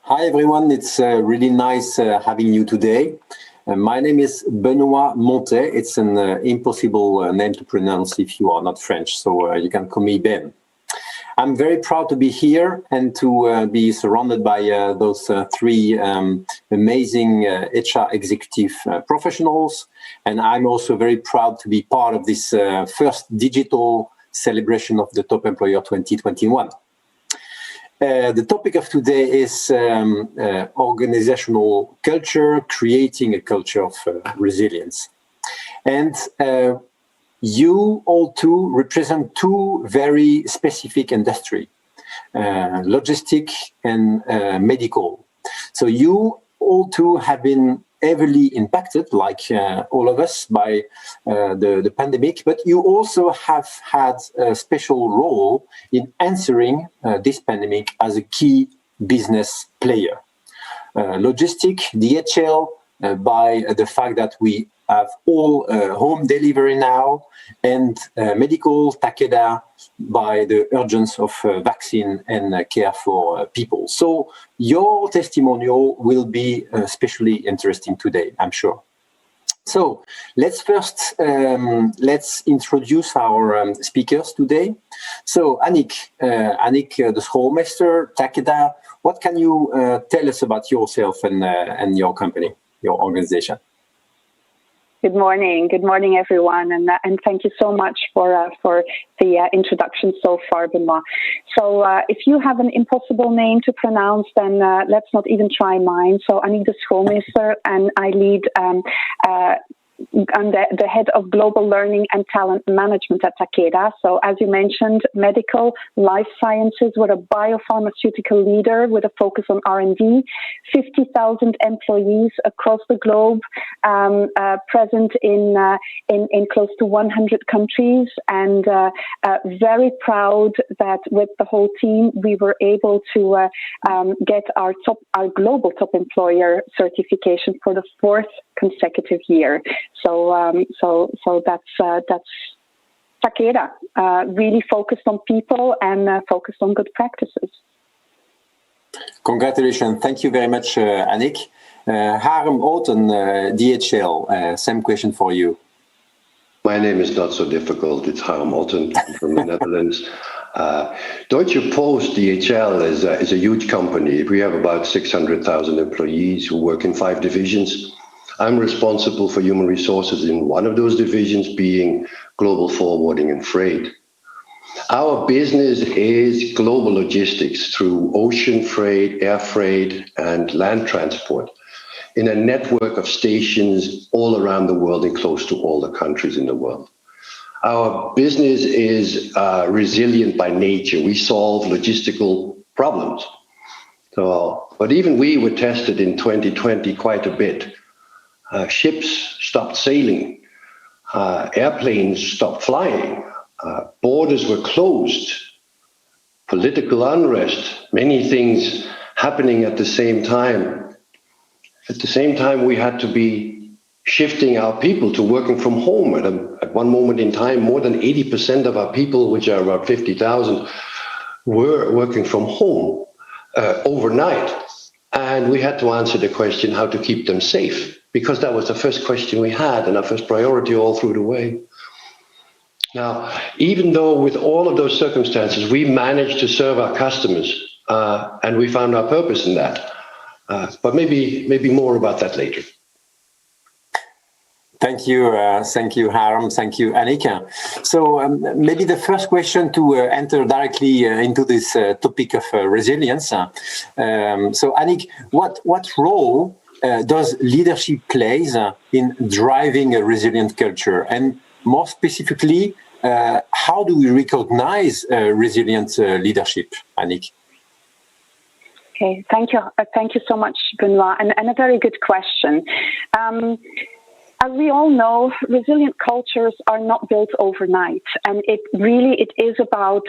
Hi everyone, it's really nice having you today. My name is Benoît Montet. It's an impossible name to pronounce if you are not French, so you can call me Ben. I'm very proud to be here and to be surrounded by those three amazing HR executive professionals. And I'm also very proud to be part of this first digital celebration of the Top Employer 2021. The topic of today is organizational culture, creating a culture of resilience. And you all two represent two very specific industry, logistic and medical. So you all two have been heavily impacted, like all of us, by the pandemic, but you also have had a special role in answering this pandemic as a key business player. Logistic, DHL, by the fact that we have all home delivery now, and medical, Takeda, by the urgence of vaccine and care for people. So your testimonial will be especially interesting today, I'm sure. So let's first, let's introduce our speakers today. So Annick, the schoolmeester, Takeda, what can you tell us about yourself and your company, your organization? Good morning, everyone, and thank you so much for the introduction so far, Benoît. So if you have an impossible name to pronounce, then let's not even try mine. So Annick de Schoolmeester, and I lead. I'm the head of global learning and talent management at Takeda. So as you mentioned, medical, life sciences, we're a biopharmaceutical leader with a focus on R&D, 50,000 employees across the globe, present in close to 100 countries, and very proud that with the whole team, we were able to get our global top employer certification for the fourth consecutive year. So that's Takeda, really focused on people and focused on good practices. Congratulations. Thank you very much, Annick. Harm Oten, DHL, same question for you. My name is not so difficult. It's Harm Otten from the Netherlands. Deutsche Post, DHL, is a huge company. We have about 600,000 employees who work in 5 divisions. I'm responsible for human resources in one of those divisions, being global forwarding and freight. Our business is global logistics through ocean freight, air freight, and land transport in a network of stations all around the world and close to all the countries in the world. Our business is resilient by nature. We solve logistical problems. But even we were tested in 2020 quite a bit. Ships stopped sailing, airplanes stopped flying, borders were closed, political unrest, many things happening at the same time. At the same time, we had to be shifting our people to working from home. At one moment in time, more than 80% of our people, which are about 50,000, were working from home overnight. And we had to answer the question how to keep them safe, because that was the first question we had and our first priority all through the way. Now, even though with all of those circumstances, we managed to serve our customers and we found our purpose in that. But maybe more about that later. Thank you, Harm. Thank you, Annick. So maybe the first question to enter directly into this topic of resilience. So Annick, what role does leadership plays in driving a resilient culture? And more specifically, how do we recognize resilient leadership, Annick? Okay, thank you so much, Benoît, and a very good question. As we all know, resilient cultures are not built overnight, and it is about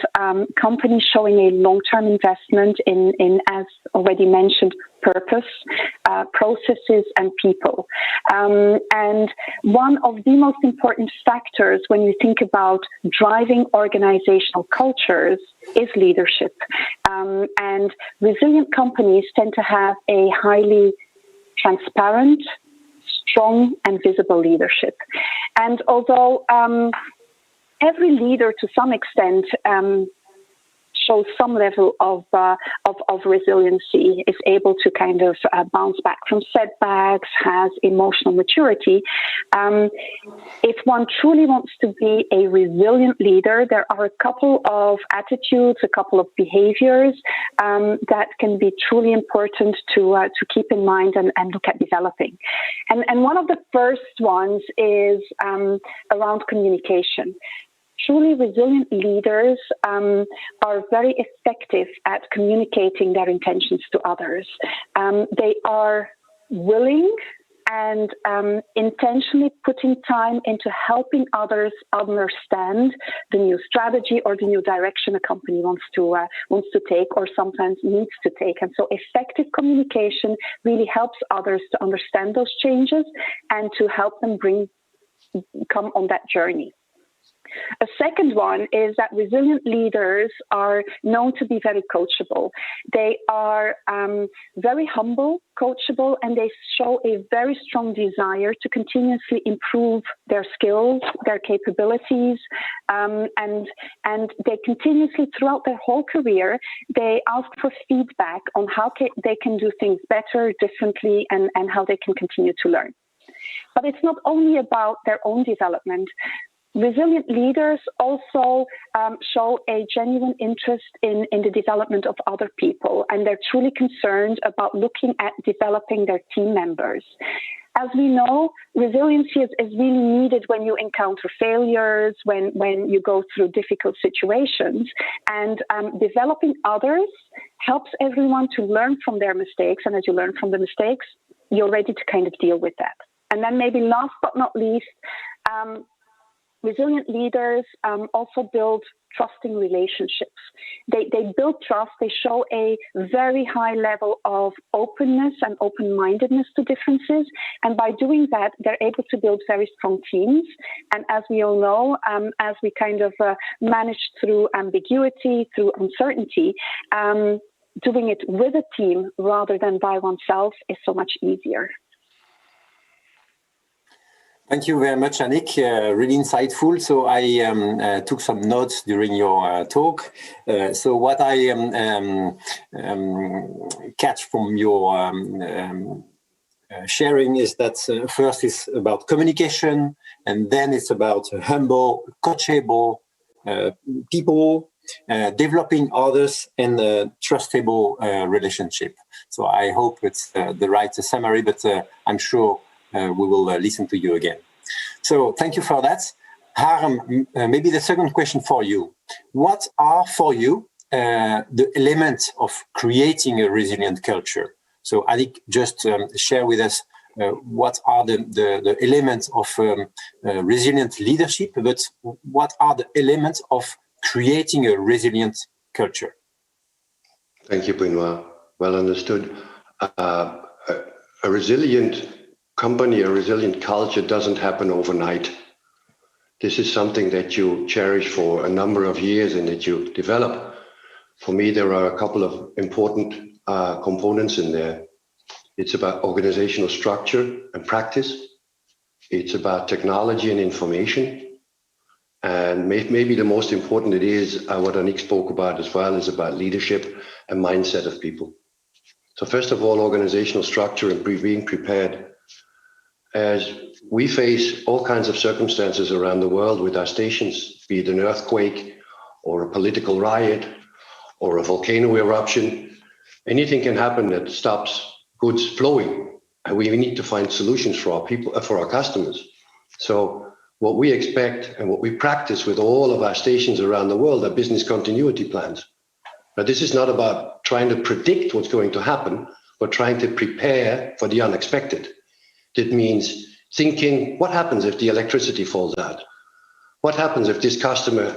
companies showing a long-term investment in, as already mentioned, purpose, processes, and people. And one of the most important factors when we think about driving organizational cultures is leadership. And resilient companies tend to have a highly transparent, strong and visible leadership. And although every leader to some extent shows some level of resiliency, is able to kind of bounce back from setbacks, has emotional maturity. If one truly wants to be a resilient leader, there are a couple of attitudes, a couple of behaviors that can be truly important to keep in mind and look at developing. And one of the first ones is around communication. Truly resilient leaders are very effective at communicating their intentions to others. They are willing and intentionally putting time into helping others understand the new strategy or the new direction a company wants to take or sometimes needs to take. And so effective communication really helps others to understand those changes and to help them come on that journey. A second one is that resilient leaders are known to be very coachable. They are very humble, coachable, and they show a very strong desire to continuously improve their skills, their capabilities, and they continuously, throughout their whole career, they ask for feedback on how they can do things better, differently, and how they can continue to learn. But it's not only about their own development. Resilient leaders also show a genuine interest in the development of other people, and they're truly concerned about looking at developing their team members. As we know, resiliency is really needed when you encounter failures, when you go through difficult situations, and developing others helps everyone to learn from their mistakes, and as you learn from the mistakes, you're ready to kind of deal with that. And then maybe last but not least, resilient leaders also build trusting relationships. They build trust. They show a very high level of openness and open-mindedness to differences. And by doing that, they're able to build very strong teams. And as we all know, as we kind of manage through ambiguity, through uncertainty, doing it with a team rather than by oneself is so much easier. Thank you very much, Annick. Really insightful. So I took some notes during your talk. So what I catch from your sharing is that first is about communication, and then it's about humble, coachable people, developing others, and a trustable relationship. So I hope it's the right summary, but I'm sure we will listen to you again. So thank you for that. Harm, maybe the second question for you. What are for you the elements of creating a resilient culture? So Annick, just share with us what are the elements of resilient leadership, but what are the elements of creating a resilient culture? Thank you, Benoit. Well understood. A resilient company, a resilient culture doesn't happen overnight. This is something that you cherish for a number of years and that you develop. For me, there are a couple of important components in there. It's about organizational structure and practice. It's about technology and information. And maybe the most important it is, what Annick spoke about as well, is about leadership and mindset of people. So first of all, organizational structure and being prepared. As we face all kinds of circumstances around the world with our stations, be it an earthquake or a political riot or a volcano eruption, anything can happen that stops goods flowing, and we need to find solutions for our people, for our customers. So what we expect and what we practice with all of our stations around the world are business continuity plans. Now, this is not about trying to predict what's going to happen, but trying to prepare for the unexpected. That means thinking, what happens if the electricity falls out? What happens if this customer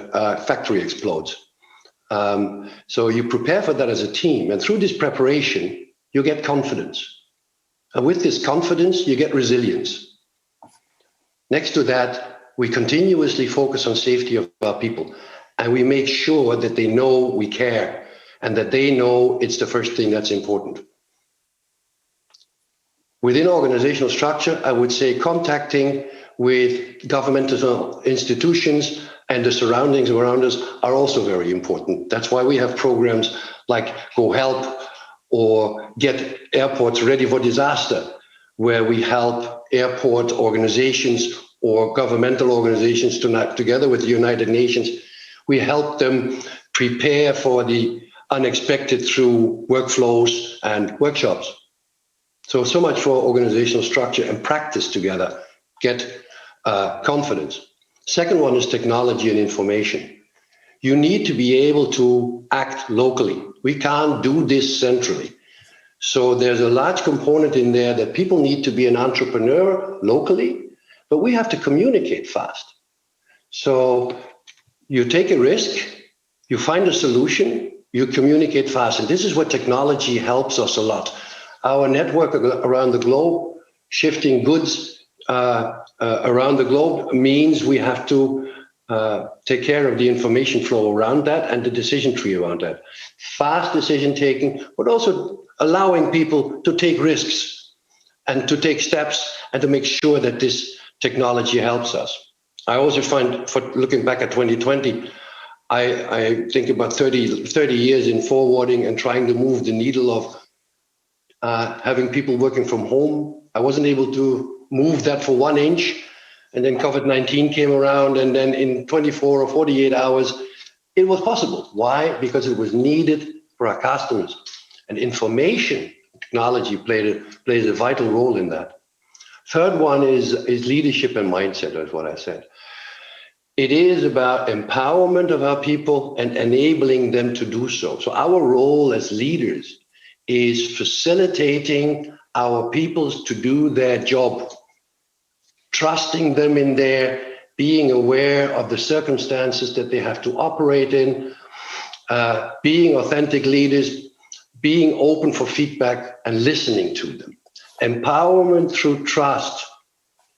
factory explodes? So you prepare for that as a team. And through this preparation, you get confidence. And with this confidence, you get resilience. Next to that, we continuously focus on safety of our people. And we make sure that they know we care and that they know it's the first thing that's important. Within organizational structure, I would say contacting with governmental institutions and the surroundings around us are also very important. That's why we have programs like Go Help or Get Airports Ready for Disaster, where we help airport organizations or governmental organizations together with the United Nations. We help them prepare for the unexpected through workflows and workshops. So much for organizational structure and practice together. Get confidence. Second one is technology and information. You need to be able to act locally. We can't do this centrally. So there's a large component in there that people need to be an entrepreneur locally, but we have to communicate fast. So you take a risk, you find a solution, you communicate fast. And this is what technology helps us a lot. Our network around the globe, shifting goods around the globe means we have to take care of the information flow around that and the decision tree around that. Fast decision taking, but also allowing people to take risks and to take steps and to make sure that this technology helps us. I also find, for looking back at 2020, I think about 30 years in forwarding and trying to move the needle of having people working from home. I wasn't able to move that for 1 inch. And then COVID-19 came around, and then in 24 or 48 hours, it was possible. Why? Because it was needed for our customers. And information technology plays a vital role in that. Third one is leadership and mindset, is what I said. It is about empowerment of our people and enabling them to do so. So our role as leaders is facilitating our peoples to do their job, trusting them in their being aware of the circumstances that they have to operate in, being authentic leaders, being open for feedback and listening to them. Empowerment through trust,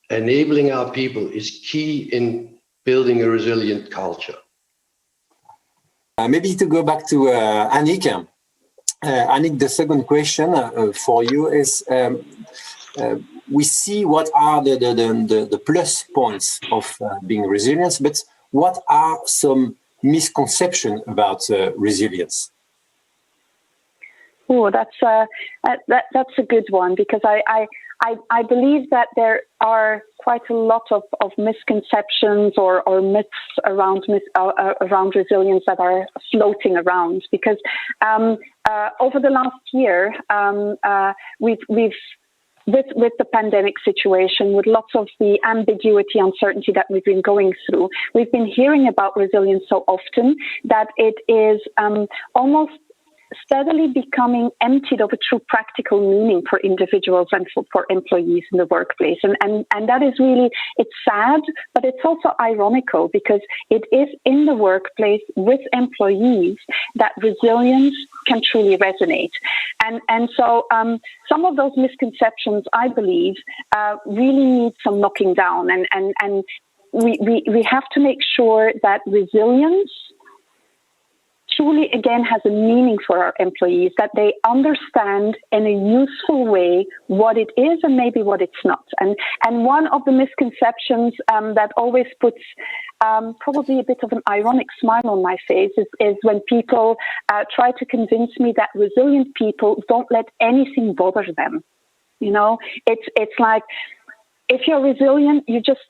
enabling our people is key in building a resilient culture. Maybe to go back to Annick. Annick, the second question for you is, we see what are the plus points of being resilient, but what are some misconceptions about resilience? Oh, that's a good one, because I believe that there are quite a lot of misconceptions or myths around resilience that are floating around. Because over the last year, with the pandemic situation, with lots of the ambiguity, uncertainty that we've been going through, we've been hearing about resilience so often that it is almost steadily becoming emptied of a true practical meaning for individuals and for employees in the workplace. And that is really, it's sad, but it's also ironical, because it is in the workplace with employees that resilience can truly resonate. And so some of those misconceptions, I believe, really need some knocking down. And we have to make sure that resilience truly, again, has a meaning for our employees, that they understand in a useful way what it is and maybe what it's not. And one of the misconceptions that always puts probably a bit of an ironic smile on my face is when people try to convince me that resilient people don't let anything bother them. You know, it's like, if you're resilient, you just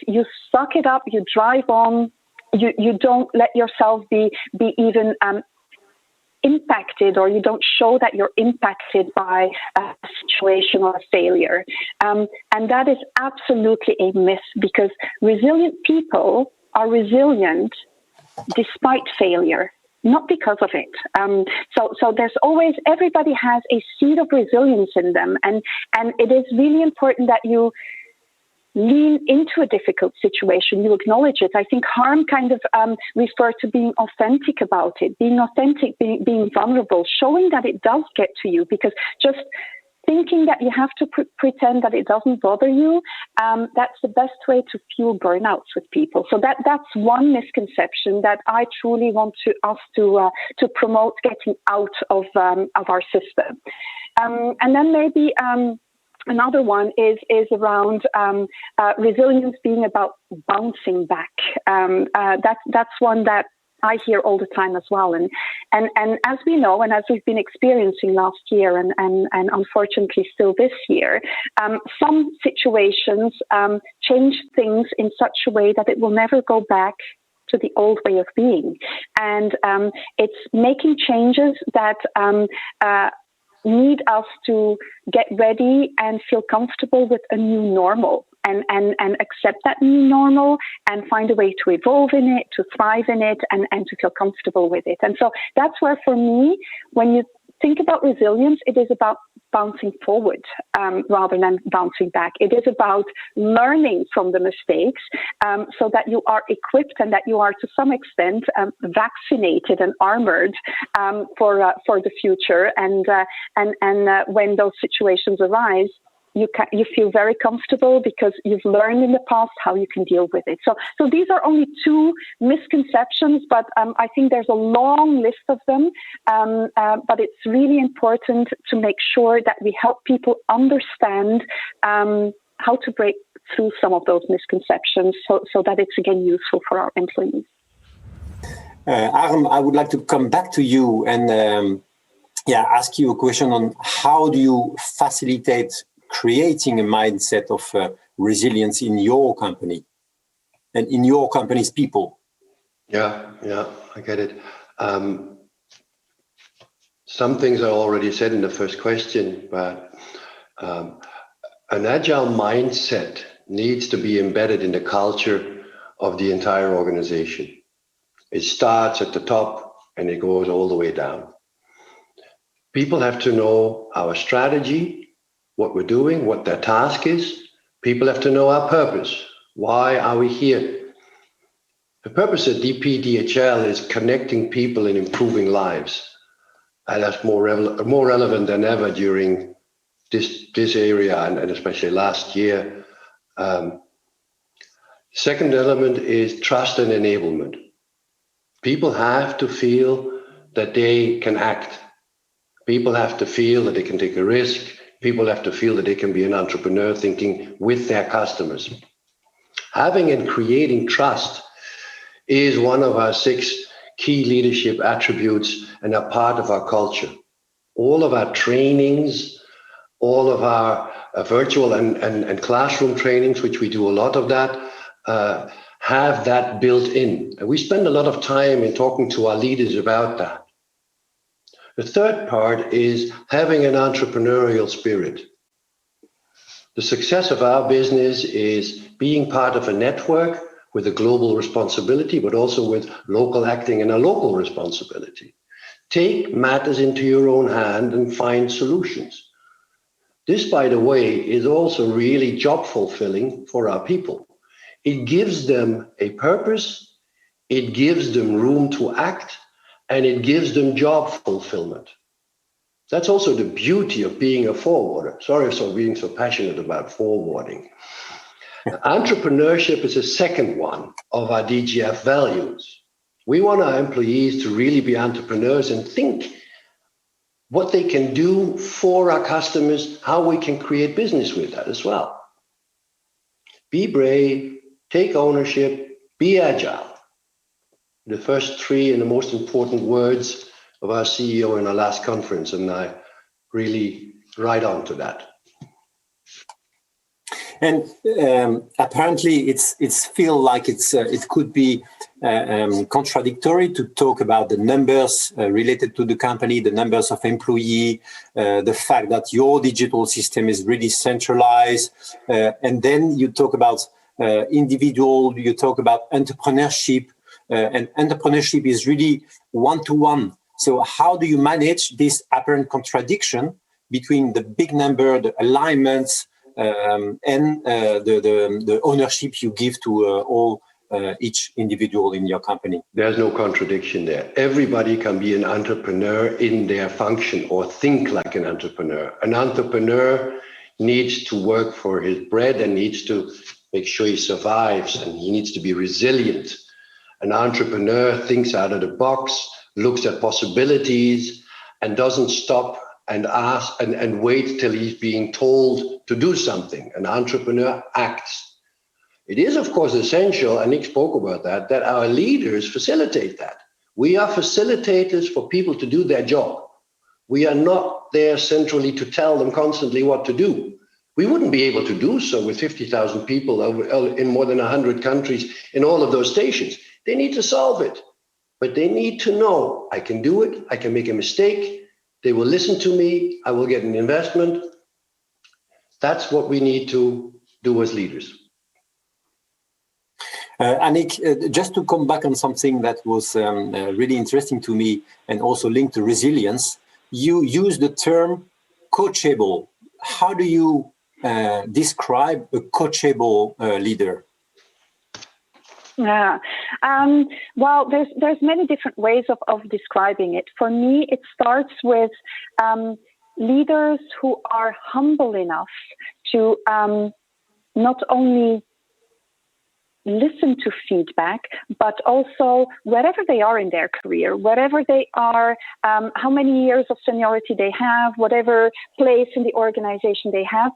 you suck it up, you drive on. You don't let yourself be even impacted, or you don't show that you're impacted by a situation or a failure. And that is absolutely a myth, because resilient people are resilient despite failure, not because of it. So there's always, everybody has a seed of resilience in them. And it is really important that you lean into a difficult situation, you acknowledge it. I think Harm kind of referred to being authentic about it, being authentic, being vulnerable, showing that it does get to you, because just thinking that you have to pretend that it doesn't bother you, that's the best way to fuel burnouts with people. So that's one misconception that I truly want us to promote getting out of our system. And then maybe another one is around resilience being about bouncing back. That's one that I hear all the time as well. And as we know, and as we've been experiencing last year and unfortunately still this year, some situations change things in such a way that it will never go back to the old way of being. And it's making changes that need us to get ready and feel comfortable with a new normal. And accept that new normal and find a way to evolve in it, to thrive in it, and to feel comfortable with it. And so that's where, for me, when you think about resilience, it is about bouncing forward rather than bouncing back. It is about learning from the mistakes so that you are equipped and that you are, to some extent, vaccinated and armored for the future. And when those situations arise, you feel very comfortable because you've learned in the past how you can deal with it. So these are only two misconceptions, but I think there's a long list of them. But it's really important to make sure that we help people understand how to break through some of those misconceptions so that it's, again, useful for our employees. Harm, I would like to come back to you and ask you a question on how do you facilitate creating a mindset of resilience in your company and in your company's people? Yeah, I get it. Some things I already said in the first question, but an agile mindset needs to be embedded in the culture of the entire organization. It starts at the top and it goes all the way down. People have to know our strategy, what we're doing, what their task is. People have to know our purpose. Why are we here? The purpose of DPDHL is connecting people and improving lives. And that's more relevant than ever during this area and especially last year. Second element is trust and enablement. People have to feel that they can act. People have to feel that they can take a risk. People have to feel that they can be an entrepreneur thinking with their customers. Having and creating trust is one of our 6 key leadership attributes and a part of our culture. All of our trainings, all of our virtual and classroom trainings, which we do a lot of that, have that built in. And we spend a lot of time in talking to our leaders about that. The third part is having an entrepreneurial spirit. The success of our business is being part of a network with a global responsibility, but also with local acting and a local responsibility. Take matters into your own hand and find solutions. This, by the way, is also really job fulfilling for our people. It gives them a purpose, it gives them room to act, and it gives them job fulfillment. That's also the beauty of being a forwarder. Sorry for being so passionate about forwarding. Entrepreneurship is a second one of our DGF values. We want our employees to really be entrepreneurs and think what they can do for our customers, how we can create business with that as well. Be brave, take ownership, be agile. The first 3 and the most important words of our CEO in our last conference, and I really ride on to that. And apparently, it's feel like it could be contradictory to talk about the numbers related to the company, the numbers of employee, the fact that your digital system is really centralized, and then you talk about individual, you talk about entrepreneurship, and entrepreneurship is really one-to-one. So how do you manage this apparent contradiction between the big number, the alignments, and the ownership you give to each individual in your company. There's no contradiction there. Everybody can be an entrepreneur in their function or think like an entrepreneur. An entrepreneur needs to work for his bread and needs to make sure he survives, and he needs to be resilient. An entrepreneur thinks out of the box, looks at possibilities, and doesn't stop and ask and wait till he's being told to do something. An entrepreneur acts. It is, of course, essential, and Nick spoke about that our leaders facilitate that. We are facilitators for people to do their job. We are not there centrally to tell them constantly what to do. We wouldn't be able to do so with 50,000 people in more than 100 countries in all of those stations. They need to solve it, but they need to know I can do it, I can make a mistake, they will listen to me, I will get an investment. That's what we need to do as leaders. Annick, just to come back on something that was really interesting to me and also linked to resilience, you use the term coachable. How do you describe a coachable leader? Yeah, well, there's many different ways of describing it. For me, it starts with leaders who are humble enough to not only listen to feedback, but also wherever they are in their career, wherever they are, how many years of seniority they have, whatever place in the organization they have,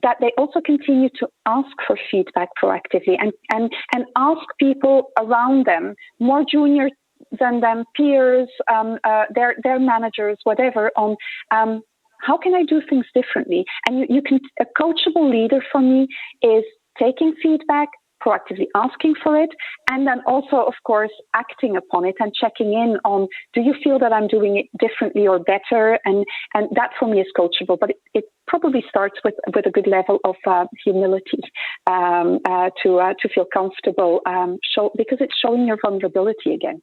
that they also continue to ask for feedback proactively and ask people around them, more junior than them, peers, their managers, whatever, on how can I do things differently? And you can, a coachable leader for me is taking feedback, proactively asking for it, and then also, of course, acting upon it and checking in on, do you feel that I'm doing it differently or better? And that for me is coachable, but it probably starts with a good level of humility to feel comfortable, because it's showing your vulnerability again.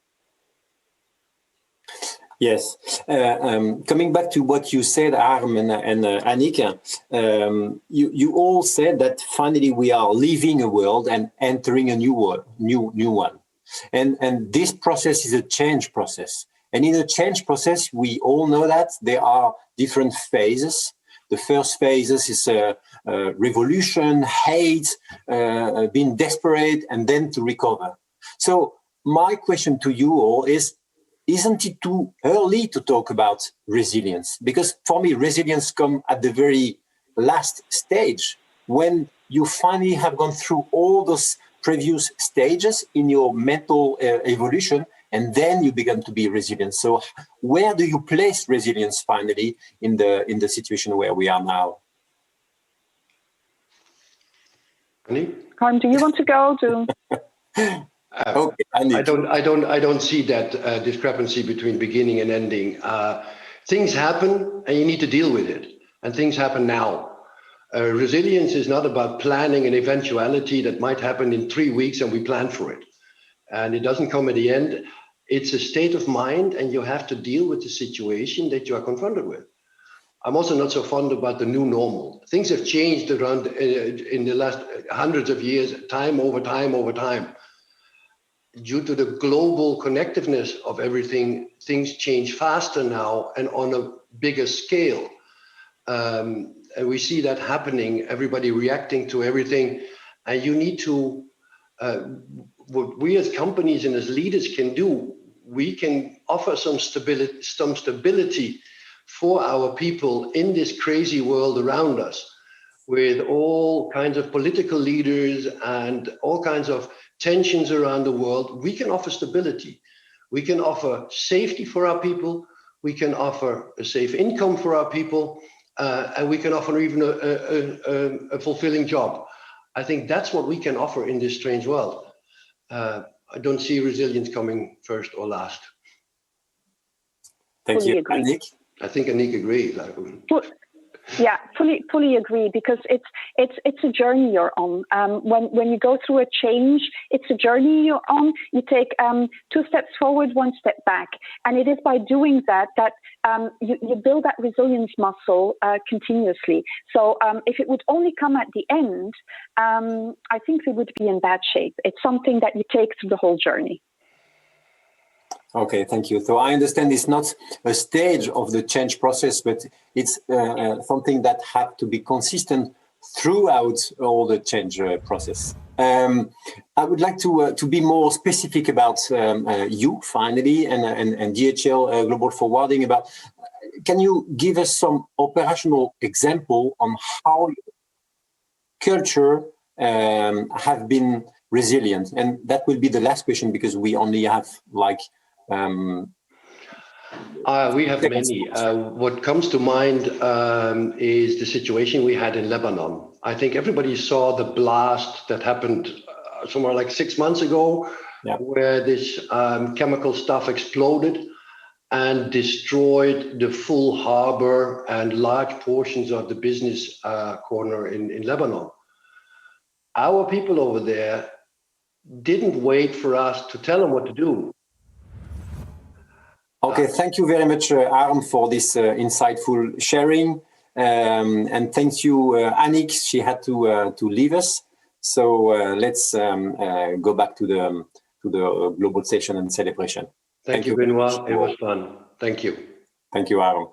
Yes. Coming back to what you said, Harm and Annick, you all said that finally we are leaving a world and entering a new one. And this process is a change process. And in a change process, we all know that there are different phases. The first phases is revolution, hate, being desperate, and then to recover. So my question to you all is, isn't it too early to talk about resilience? Because for me, resilience comes at the very last stage, when you finally have gone through all those previous stages in your mental evolution, and then you begin to be resilient. So where do you place resilience finally in the situation where we are now? Harm, do you want to go to? Okay, I don't see that discrepancy between beginning and ending. Things happen and you need to deal with it, and things happen now. Resilience is not about planning an eventuality that might happen in 3 weeks and we plan for it, and it doesn't come at the end. It's a state of mind, and you have to deal with the situation that you are confronted with. I'm also not so fond about the new normal. Things have changed around in the last hundreds of years, time over time. Due to the global connectiveness of everything, things change faster now and on a bigger scale. And we see that happening, everybody reacting to everything. And you need to, what we as companies and as leaders can do, we can offer some stability for our people in this crazy world around us, with all kinds of political leaders and all kinds of tensions around the world. We can offer stability. We can offer safety for our people. We can offer a safe income for our people. And we can offer even a fulfilling job. I think that's what we can offer in this strange world. I don't see resilience coming first or last. Thank you, Annick. I think Annick agrees. Yeah, fully agree, because it's a journey you're on. When you go through a change, it's a journey you're on. You take 2 steps forward, 1 step back, and it is by doing that you build that resilience muscle continuously. So if it would only come at the end, I think we would be in bad shape. It's something that you take through the whole journey. Okay, thank you. So I understand it's not a stage of the change process, but it's something that has to be consistent throughout all the change process. I would like to be more specific about you finally and DHL Global Forwarding. Can you give us some operational example on how culture have been resilient? And that will be the last question because we only have like. We have many. What comes to mind is the situation we had in Lebanon. I think everybody saw the blast that happened somewhere like 6 months ago, where this chemical stuff exploded and destroyed the full harbor and large portions of the business corner in Lebanon. Our people over there didn't wait for us to tell them what to do. Okay, thank you very much, Aaron, for this insightful sharing. And thank you, Annick. She had to leave us. So let's go back to the global session and celebration. Thank you, Benoit. It was fun. Thank you. Thank you, Aaron.